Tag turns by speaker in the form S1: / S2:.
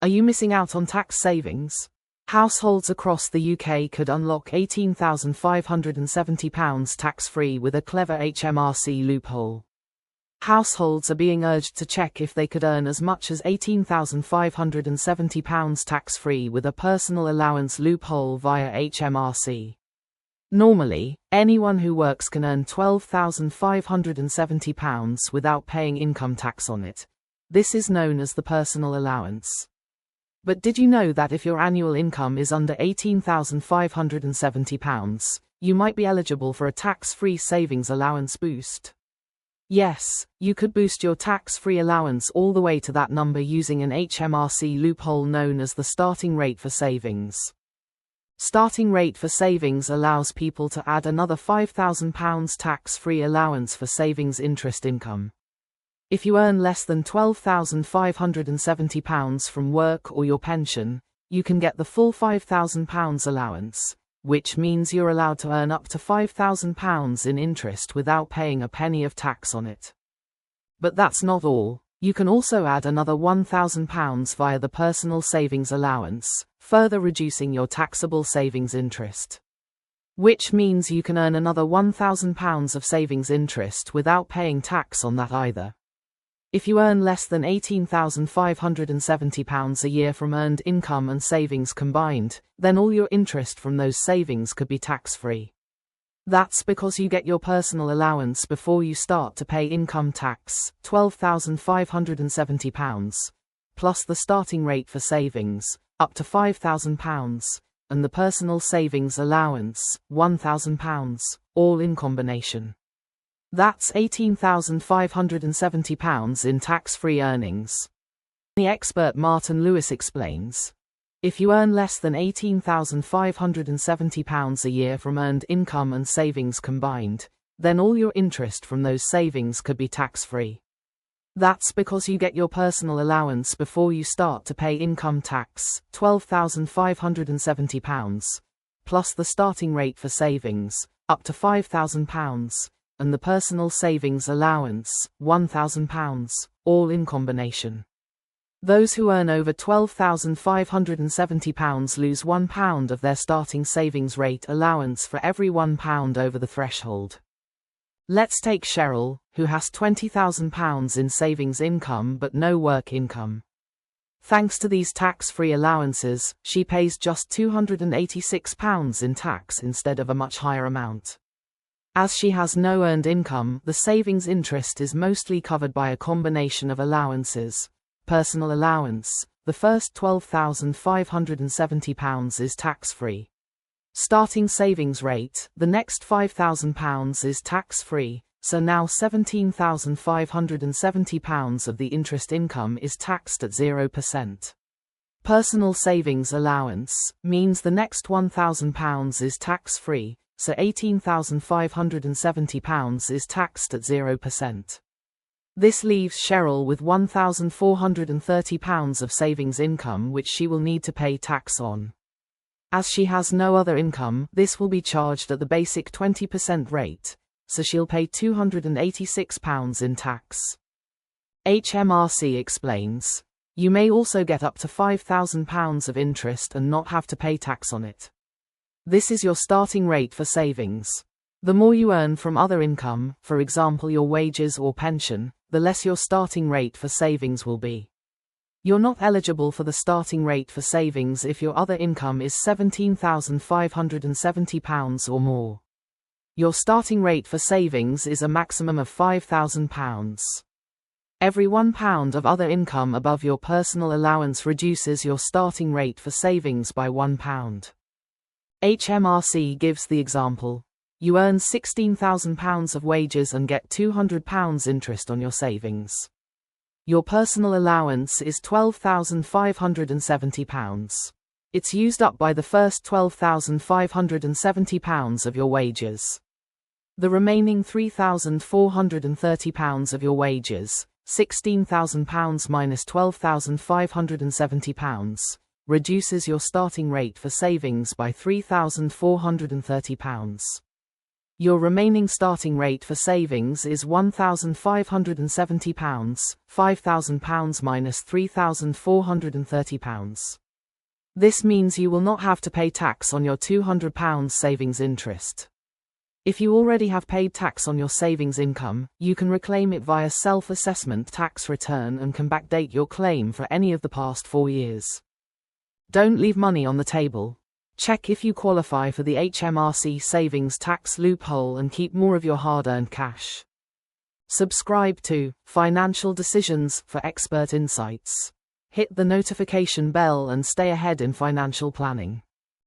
S1: Are you missing out on tax savings? Households across the UK could unlock £18,570 tax-free with a clever HMRC loophole. Households are being urged to check if they could earn as much as £18,570 tax-free with a personal allowance loophole via HMRC. Normally, anyone who works can earn £12,570 without paying income tax on it. This is known as the personal allowance. But did you know that if your annual income is under £18,570, you might be eligible for a tax-free savings allowance boost? Yes, you could boost your tax-free allowance all the way to that number using an HMRC loophole known as the starting rate for savings. Starting rate for savings allows people to add another £5,000 tax-free allowance for savings interest income. If you earn less than £12,570 from work or your pension, you can get the full £5,000 allowance, which means you're allowed to earn up to £5,000 in interest without paying a penny of tax on it. But that's not all. You can also add another £1,000 via the personal savings allowance, further reducing your taxable savings interest. Which means you can earn another £1,000 of savings interest without paying tax on that either. If you earn less than £18,570 a year from earned income and savings combined, then all your interest from those savings could be tax-free. That's because you get your personal allowance before you start to pay income tax, £12,570, plus the starting rate for savings, up to £5,000, and the personal savings allowance, £1,000, all in combination. That's £18,570 in tax-free earnings. The expert Martin Lewis explains, if you earn less than £18,570 a year from earned income and savings combined, then all your interest from those savings could be tax-free. That's because you get your personal allowance before you start to pay income tax, £12,570, plus the starting rate for savings, up to £5,000, and the personal savings allowance, £1,000, all in combination. Those who earn over £12,570 lose £1 of their starting savings rate allowance for every £1 over the threshold. Let's take Cheryl, who has £20,000 in savings income but no work income. Thanks to these tax-free allowances, she pays just £286 in tax instead of a much higher amount. As she has no earned income, the savings interest is mostly covered by a combination of allowances. Personal allowance, the first £12,570 is tax-free. Starting savings rate, the next £5,000 is tax-free, so now £17,570 of the interest income is taxed at 0%. Personal savings allowance means the next £1,000 is tax-free, so £18,570 is taxed at 0%. This leaves Cheryl with £1,430 of savings income which she will need to pay tax on. As she has no other income, this will be charged at the basic 20% rate, so she'll pay £286 in tax. HMRC explains, you may also get up to £5,000 of interest and not have to pay tax on it. This is your starting rate for savings. The more you earn from other income, for example your wages or pension, the less your starting rate for savings will be. You're not eligible for the starting rate for savings if your other income is £17,570 or more. Your starting rate for savings is a maximum of £5,000. Every £1 of other income above your personal allowance reduces your starting rate for savings by £1. HMRC gives the example. You earn £16,000 of wages and get £200 interest on your savings. Your personal allowance is £12,570. It's used up by the first £12,570 of your wages. The remaining £3,430 of your wages, £16,000 minus £12,570, reduces your starting rate for savings by £3,430. Your remaining starting rate for savings is £1,570, £5,000 minus £3,430. This means you will not have to pay tax on your £200 savings interest. If you already have paid tax on your savings income, you can reclaim it via self-assessment tax return and can backdate your claim for any of the past 4 years. Don't leave money on the table. Check if you qualify for the HMRC savings tax loophole and keep more of your hard-earned cash. Subscribe to Financial Decisions for expert insights. Hit the notification bell and stay ahead in financial planning.